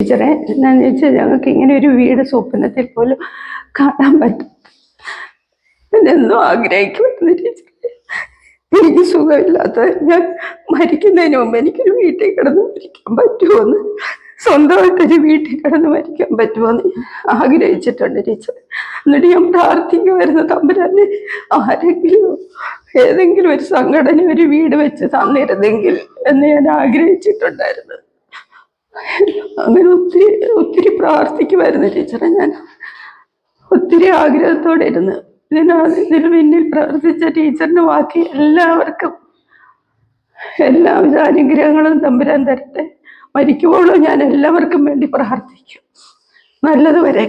ടീച്ചറെ, എന്നാന്ന് വെച്ചാൽ ഞങ്ങൾക്ക് ഇങ്ങനെ ഒരു വീട് സ്വപ്നത്തിൽ പോലും കാണാൻ പറ്റും. എന്നെന്നും ആഗ്രഹിക്കുമായിരുന്നു ടീച്ചറെ. എനിക്ക് സുഖമില്ലാത്ത ഞാൻ മരിക്കുന്നതിന് മുമ്പ് എനിക്കൊരു വീട്ടിൽ കിടന്ന് മരിക്കാൻ പറ്റുമോന്ന്, സ്വന്തമായിട്ടൊരു വീട്ടിൽ കിടന്ന് മരിക്കാൻ പറ്റുമോന്ന് ആഗ്രഹിച്ചിട്ടുണ്ട് ടീച്ചർ. എന്നിട്ട് ഞാൻ പ്രാർത്ഥിക്കുമായിരുന്നു, തമ്പുരാനെ ആരെങ്കിലും ഏതെങ്കിലും ഒരു സംഘടന ഒരു വീട് വെച്ച് തന്നിരുന്നെങ്കിൽ എന്ന് ഞാൻ ആഗ്രഹിച്ചിട്ടുണ്ടായിരുന്നു. അങ്ങനെ ഒത്തിരി ഒത്തിരി പ്രാർത്ഥിക്കുമായിരുന്നു ടീച്ചറെ. ഞാൻ ഒത്തിരി ആഗ്രഹത്തോടെ ഇരുന്ന് ഇതിന് പിന്നിൽ പ്രവർത്തിച്ച ടീച്ചറിന് ബാക്കി എല്ലാവർക്കും എല്ലാവിധ അനുഗ്രഹങ്ങളും തമ്പുരാൻ തരട്ടെ. മരിക്കുമ്പോഴും ഞാൻ എല്ലാവർക്കും വേണ്ടി പ്രാർത്ഥിക്കും, നല്ലതുവരെ.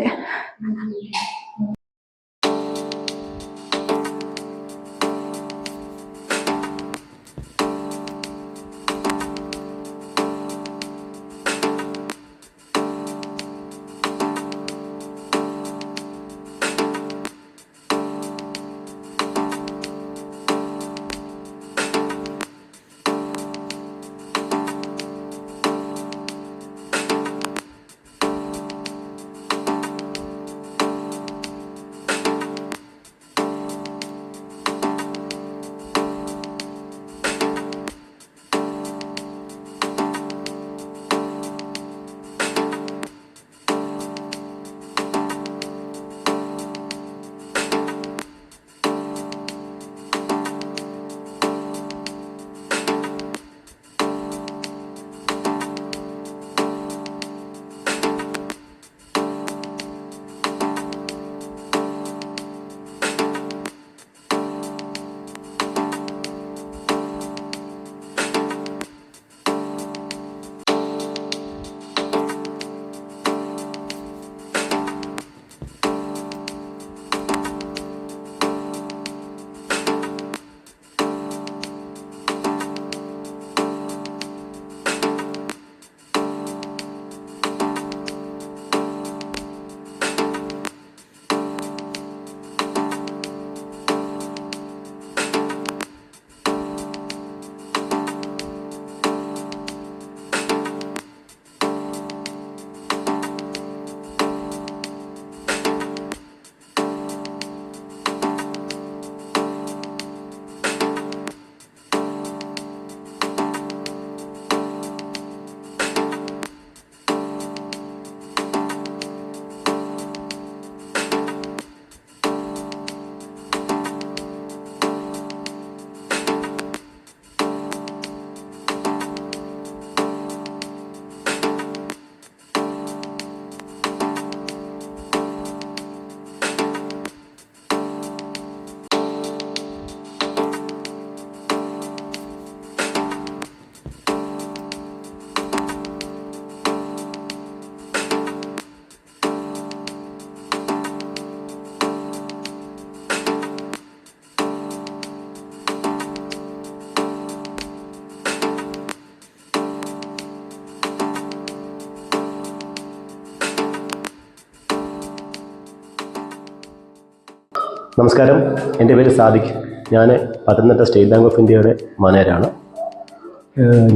നമസ്കാരം, എൻ്റെ പേര് സാദിഖ്. ഞാൻ പത്തനംതിട്ട സ്റ്റേറ്റ് ബാങ്ക് ഓഫ് ഇന്ത്യയുടെ മാനേജരാണ്.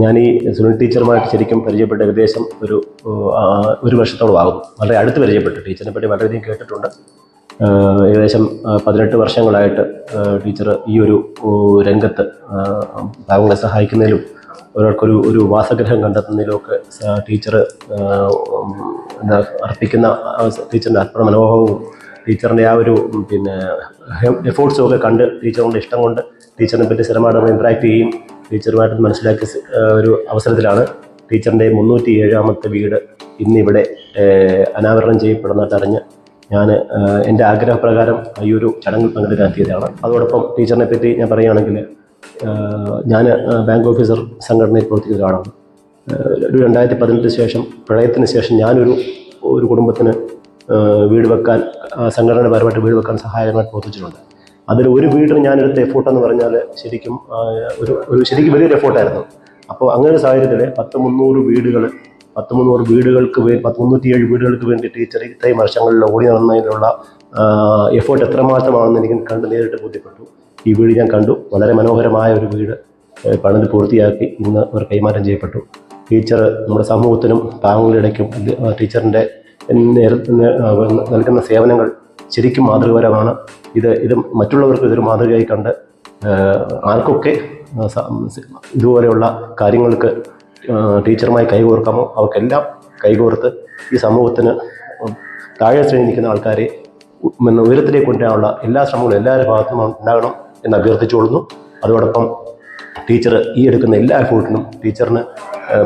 ഞാൻ ഈ സുനിൽ ടീച്ചറുമായിട്ട് ശരിക്കും പരിചയപ്പെട്ട ഏകദേശം ഒരു വർഷത്തോളം ആകും. വളരെ അടുത്ത് പരിചയപ്പെട്ടു. ടീച്ചറിനെ പറ്റി വളരെയധികം കേട്ടിട്ടുണ്ട്. ഏകദേശം 18 വർഷങ്ങളായിട്ട് ടീച്ചർ ഈ ഒരു രംഗത്ത് പാവങ്ങളെ സഹായിക്കുന്നതിലും ഒരാൾക്കൊരു വാസഗ്രഹം കണ്ടെത്തുന്നതിലുമൊക്കെ ടീച്ചർ അർപ്പിക്കുന്ന ടീച്ചറിൻ്റെ അർപ്പണ മനോഭാവവും ടീച്ചറിൻ്റെ ആ ഒരു എഫേർട്സും ഒക്കെ കണ്ട് ടീച്ചറിൻ്റെ ഇഷ്ടം കൊണ്ട് ടീച്ചറിനെ പറ്റി സ്ഥിരമായിട്ട് ഇൻട്രാക്ട് ചെയ്യുകയും ടീച്ചറുമായിട്ട് മനസ്സിലാക്കിയ ഒരു അവസരത്തിലാണ് ടീച്ചറിൻ്റെ 307ാമത്തെ വീട് ഇന്നിവിടെ അനാവരണം ചെയ്യപ്പെടുന്നതായിട്ടറിഞ്ഞ് ഞാൻ എൻ്റെ ആഗ്രഹപ്രകാരം ഈ ഒരു ചടങ്ങിൽ പങ്കെടുക്കാത്തിയതാണ്. അതോടൊപ്പം ടീച്ചറിനെ പറ്റി ഞാൻ പറയുകയാണെങ്കിൽ, ഞാൻ ബാങ്ക് ഓഫീസർ സംഘടനയിൽ പ്രവർത്തിക്കുന്ന ഒരാളാണ്. ഒരു 2018 ശേഷം, പ്രളയത്തിന് ശേഷം ഞാനൊരു കുടുംബത്തിന് വീട് വെക്കാൻ, സംഘടനാപരമായിട്ട് വീട് വെക്കാൻ സഹായകരമായിട്ട് പ്രവർത്തിച്ചിട്ടുണ്ട്. അതിൽ ഒരു വീടിന് ഞാനെടുത്ത എഫോർട്ടെന്ന് പറഞ്ഞാൽ ശരിക്കും വലിയൊരു എഫോർട്ടായിരുന്നു. അപ്പോൾ അങ്ങനെ ഒരു സാഹചര്യത്തിൽ 307 വീടുകൾക്ക് വേണ്ടി ടീച്ചർ ഇത്രയും വർഷങ്ങളിൽ ഓടി നടന്നതിലുള്ള എഫോർട്ട് എത്രമാത്രമാണെന്ന് എനിക്ക് കണ്ട് നേരിട്ട് ബോധ്യപ്പെട്ടു. ഈ വീട് ഞാൻ കണ്ടു. വളരെ മനോഹരമായ ഒരു വീട് പണിത് പൂർത്തിയാക്കി ഇന്ന് അവർ കൈമാറ്റം ചെയ്യപ്പെട്ടു. ടീച്ചർ നമ്മുടെ സമൂഹത്തിനും പാവങ്ങളുടെ ഇടയ്ക്കും ടീച്ചറിൻ്റെ നൽകുന്ന സേവനങ്ങൾ ശരിക്കും മാതൃകപരമാണ്. ഇത് മറ്റുള്ളവർക്ക് ഇതൊരു മാതൃകയായി കണ്ട് ആർക്കൊക്കെ ഇതുപോലെയുള്ള കാര്യങ്ങൾക്ക് ടീച്ചറുമായി കൈകോർക്കാമോ അവർക്കെല്ലാം കൈകോർത്ത് ഈ സമൂഹത്തിന് താഴെ ശ്രേണി നിൽക്കുന്ന ആൾക്കാരെ ഉയരത്തിലേക്ക് കൊണ്ടുവരാനുള്ള എല്ലാ ശ്രമങ്ങളും എല്ലാവരുടെ ഭാഗത്തും ഉണ്ടാകണം എന്ന് അഭ്യർത്ഥിച്ചുകൊള്ളുന്നു. അതോടൊപ്പം ടീച്ചർ ഈ എടുക്കുന്ന എല്ലാ എഫേർട്ടിനും ടീച്ചറിന്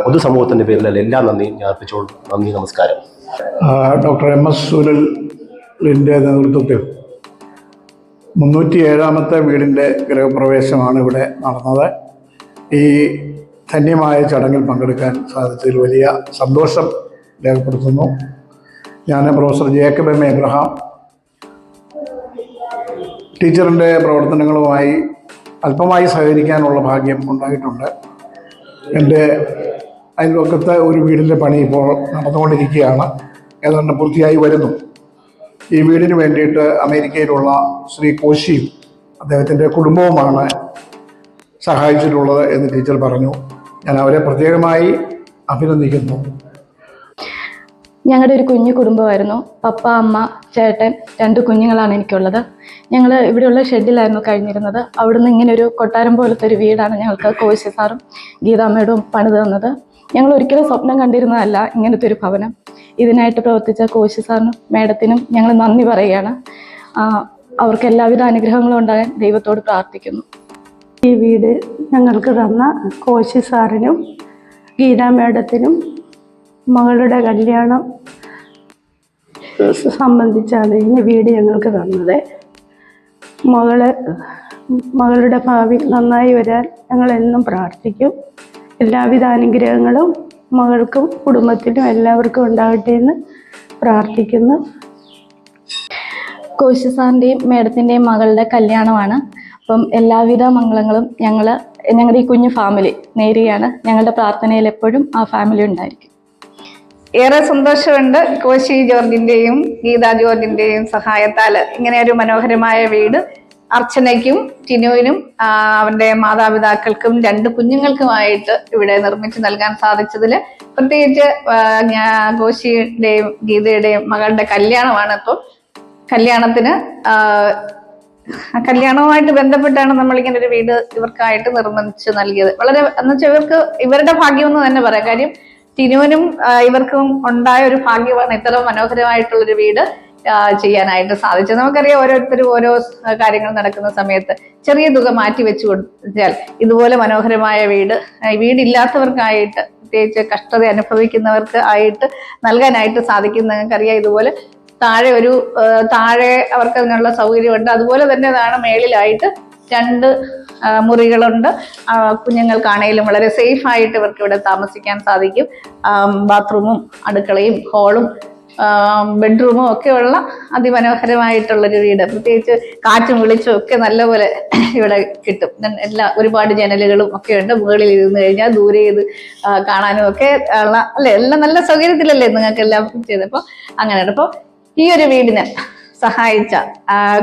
പൊതുസമൂഹത്തിൻ്റെ പേരിൽ എല്ലാ നന്ദിയും ഞാൻ അർപ്പിച്ചോളും. നന്ദി, നമസ്കാരം. ഡോക്ടർ MS സുനിലിൻ്റെ നേതൃത്വത്തിൽ 307-ാമത്തെ വീടിൻ്റെ ഗൃഹപ്രവേശമാണ് ഇവിടെ നടന്നത്. ഈ ധന്യമായ ചടങ്ങിൽ പങ്കെടുക്കാൻ സാധിച്ചതിൽ വലിയ സന്തോഷം രേഖപ്പെടുത്തുന്നു. ഞാൻ പ്രൊഫസർ ജേക്കബ് M എബ്രഹാം. ടീച്ചറിൻ്റെ പ്രവർത്തനങ്ങളുമായി അല്പമായി സഹകരിക്കാനുള്ള ഭാഗ്യം ഉണ്ടായിട്ടുണ്ട്. എൻ്റെ അയൽവക്കത്തെ ഒരു വീടിൻ്റെ പണി ഇപ്പോൾ നടന്നുകൊണ്ടിരിക്കുകയാണ്, ഏതാണ്ട് പൂർത്തിയായി വരുന്നു. ഈ വീടിന് വേണ്ടിയിട്ട് അമേരിക്കയിലുള്ള ശ്രീ കോശിയും അദ്ദേഹത്തിൻ്റെ കുടുംബവുമാണ് സഹായിച്ചിട്ടുള്ളത് എന്ന് ടീച്ചർ പറഞ്ഞു. ഞാൻ അവരെ പ്രത്യേകമായി അഭിനന്ദിക്കുന്നു. ഞങ്ങളുടെ ഒരു കുഞ്ഞു കുടുംബമായിരുന്നു. പപ്പ, അമ്മ, ചേട്ടൻ, 2 കുഞ്ഞുങ്ങളാണ് എനിക്കുള്ളത്. ഞങ്ങൾ ഇവിടെയുള്ള ഷെഡിലായിരുന്നു കഴിഞ്ഞിരുന്നത്. അവിടുന്ന് ഇങ്ങനെ ഒരു കൊട്ടാരം പോലത്തെ ഒരു വീടാണ് ഞങ്ങൾക്ക് കോശി സാറും ഗീതാമ്മയോടും പണിത് തന്നത്. ഞങ്ങൾ ഒരിക്കലും സ്വപ്നം കണ്ടിരുന്നതല്ല ഇങ്ങനത്തെ ഒരു ഭവനം. ഇതിനായിട്ട് പ്രവർത്തിച്ച കോശി സാറിനും മേഡത്തിനും ഞങ്ങൾ നന്ദി പറയുകയാണ്. അവർക്ക് എല്ലാവിധ അനുഗ്രഹങ്ങളും ഉണ്ടാകാൻ ദൈവത്തോട് പ്രാർത്ഥിക്കുന്നു. ഈ വീട് ഞങ്ങൾക്ക് തന്ന കോശി സാറിനും ഗീതാ മേഡത്തിനും മകളുടെ കല്യാണം സംബന്ധിച്ചാണ് ഈ വീട് ഞങ്ങൾക്ക് തന്നത്. മകളുടെ ഭാവി നന്നായി വരാൻ ഞങ്ങളെന്നും പ്രാർത്ഥിക്കും. എല്ലാവിധ അനുഗ്രഹങ്ങളും മകൾക്കും കുടുംബത്തിനും എല്ലാവർക്കും ഉണ്ടാകട്ടെ എന്ന് പ്രാർത്ഥിക്കുന്നു. കോശി സാറിൻ്റെയും മേഡത്തിൻ്റെയും മകളുടെ കല്യാണമാണ്. അപ്പം എല്ലാവിധ മംഗളങ്ങളും ഞങ്ങളുടെ ഈ കുഞ്ഞു ഫാമിലി നേരുകയാണ്. ഞങ്ങളുടെ പ്രാർത്ഥനയിൽ എപ്പോഴും ആ ഫാമിലി ഉണ്ടായിരിക്കും. ഏറെ സന്തോഷമുണ്ട്. കോശി ജോർജിൻ്റെയും ഗീതാ ജോർജിൻ്റെയും സഹായത്താൽ ഇങ്ങനെ ഒരു മനോഹരമായ വീട് അർച്ചനയ്ക്കും ടിനുവിനും അവരുടെ മാതാപിതാക്കൾക്കും 2 കുഞ്ഞുങ്ങൾക്കുമായിട്ട് ഇവിടെ നിർമ്മിച്ചു നൽകാൻ സാധിച്ചതിൽ പ്രത്യേകിച്ച് കോശിയുടെയും ഗീതയുടെയും മകളുടെ കല്യാണമാണ്. ഇപ്പോൾ കല്യാണവുമായിട്ട് ബന്ധപ്പെട്ടാണ് നമ്മളിങ്ങനെ ഒരു വീട് ഇവർക്കായിട്ട് നിർമ്മിച്ച് നൽകിയത്. വളരെ എന്നുവെച്ചാൽ ഇവരുടെ ഭാഗ്യമെന്ന് തന്നെ പറയാം. കാര്യം ടിനുവിനും ഇവർക്കും ഉണ്ടായ ഒരു ഭാഗ്യമാണ് ഇത്ര മനോഹരമായിട്ടുള്ളൊരു വീട് ചെയ്യാനായിട്ട് സാധിച്ചത്. നമുക്കറിയാം, ഓരോരുത്തരും ഓരോ കാര്യങ്ങൾ നടക്കുന്ന സമയത്ത് ചെറിയ തുക മാറ്റി വെച്ചു കൊടുത്താൽ ഇതുപോലെ മനോഹരമായ വീടില്ലാത്തവർക്കായിട്ട്, പ്രത്യേകിച്ച് കഷ്ടത അനുഭവിക്കുന്നവർക്ക് ആയിട്ട് നൽകാനായിട്ട് സാധിക്കും. നിങ്ങൾക്കറിയാം, ഇതുപോലെ താഴെ അവർക്ക് അതിനുള്ള സൗകര്യമുണ്ട്. അതുപോലെ തന്നെ മേളിലായിട്ട് 2 മുറികളുണ്ട്. കുഞ്ഞുങ്ങൾക്കാണെങ്കിലും വളരെ സേഫ് ആയിട്ട് ഇവർക്ക് ഇവിടെ താമസിക്കാൻ സാധിക്കും. ബാത്റൂമും അടുക്കളയും ഹോളും ബെഡ്റൂമും ഒക്കെ ഉള്ള അതിമനോഹരമായിട്ടുള്ളൊരു വീട്. പ്രത്യേകിച്ച് കാറ്റും വെളിച്ചവും ഒക്കെ നല്ലപോലെ ഇവിടെ കിട്ടും. ഒരുപാട് ജനലുകളും ഒക്കെ ഉണ്ട്. മുകളിൽ ഇരുന്ന് കഴിഞ്ഞാൽ ദൂരെ ചെയ്ത് കാണാനും ഒക്കെ ഉള്ള എല്ലാം നല്ല സൗകര്യത്തിലല്ലേ നിങ്ങൾക്ക് എല്ലാം ചെയ്തപ്പോൾ അങ്ങനെയാണ്. അപ്പോൾ ഈ ഒരു വീടിന് സഹായിച്ച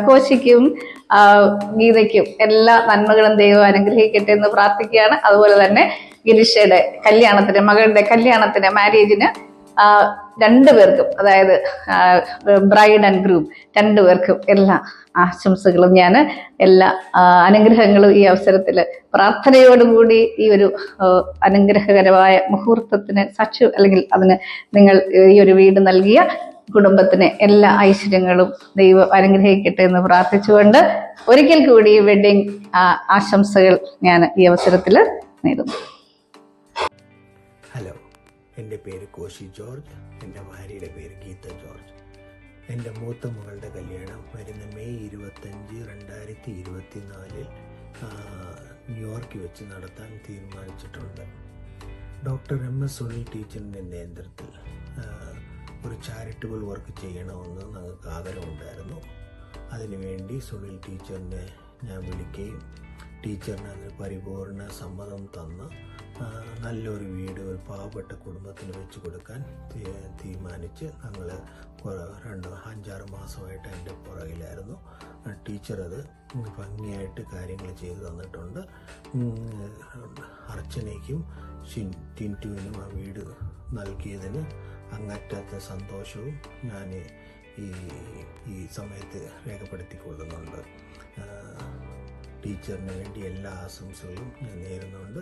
കോശിക്കും ഗീതയ്ക്കും എല്ലാ നന്മകളും ദൈവം അനുഗ്രഹിക്കട്ടെ എന്ന് പ്രാർത്ഥിക്കുകയാണ്. അതുപോലെ തന്നെ ഗിരിഷയുടെ മകളുടെ കല്യാണത്തിന് മാരേജിന് 2 പേർക്കും, അതായത് ബ്രൈഡ് ആൻഡ് ഗ്രൂം 2 പേർക്കും എല്ലാ ആശംസകളും എല്ലാ അനുഗ്രഹങ്ങളും ഈ അവസരത്തിൽ പ്രാർത്ഥനയോടുകൂടി ഈ ഒരു അനുഗ്രഹകരമായ മുഹൂർത്തത്തിന് അല്ലെങ്കിൽ അതിന് നിങ്ങൾ ഈ ഒരു വീട് നൽകിയ കുടുംബത്തിന് എല്ലാ ഐശ്വര്യങ്ങളും ദൈവം അനുഗ്രഹിക്കട്ടെ എന്ന് പ്രാർത്ഥിച്ചുകൊണ്ട് ഒരിക്കൽ കൂടി വെഡിങ് ആശംസകൾ ഞാൻ ഈ അവസരത്തിൽ നേരുന്നു. ഹലോ, എൻ്റെ പേര് കോശി ജോർജ്. എൻ്റെ ഭാര്യയുടെ പേര് ഗീത ജോർജ്. എൻ്റെ മൂത്ത മകളുടെ കല്യാണം വരുന്ന മെയ് 25, 2024 ന്യൂയോർക്കിൽ വെച്ച് നടത്താൻ തീരുമാനിച്ചിട്ടുണ്ട്. ഡോക്ടർ MS സുനിൽ ടീച്ചറിൻ്റെ നേതൃത്വത്തിൽ ഒരു ചാരിറ്റബിൾ വർക്ക് ചെയ്യണമെന്ന് ഞങ്ങൾക്ക് ആഗ്രഹമുണ്ടായിരുന്നു. അതിനുവേണ്ടി സുനിൽ ടീച്ചറിനെ ഞാൻ വിളിക്കുകയും ടീച്ചറിന് അതിന് പരിപൂർണ സമ്മതം തന്ന് നല്ലൊരു വീട് ഒരു പാവപ്പെട്ട കുടുംബത്തിന് വെച്ച് കൊടുക്കാൻ തീരുമാനിച്ച് ഞങ്ങൾ 5-6 മാസമായിട്ട് എൻ്റെ പുറകിലായിരുന്നു. ടീച്ചർ അത് ഭംഗിയായിട്ട് കാര്യങ്ങൾ ചെയ്തു തന്നിട്ടുണ്ട്. അർച്ചനയ്ക്കും ടിൻറ്റുവിനും ആ വീട് നൽകിയതിന് അങ്ങറ്റത്തെ സന്തോഷവും ഞാൻ ഈ സമയത്ത് രേഖപ്പെടുത്തിക്കൊള്ളുന്നുണ്ട്. ടീച്ചറിന് വേണ്ടി എല്ലാ ആശംസകളും ഞാൻ നേരുന്നുണ്ട്.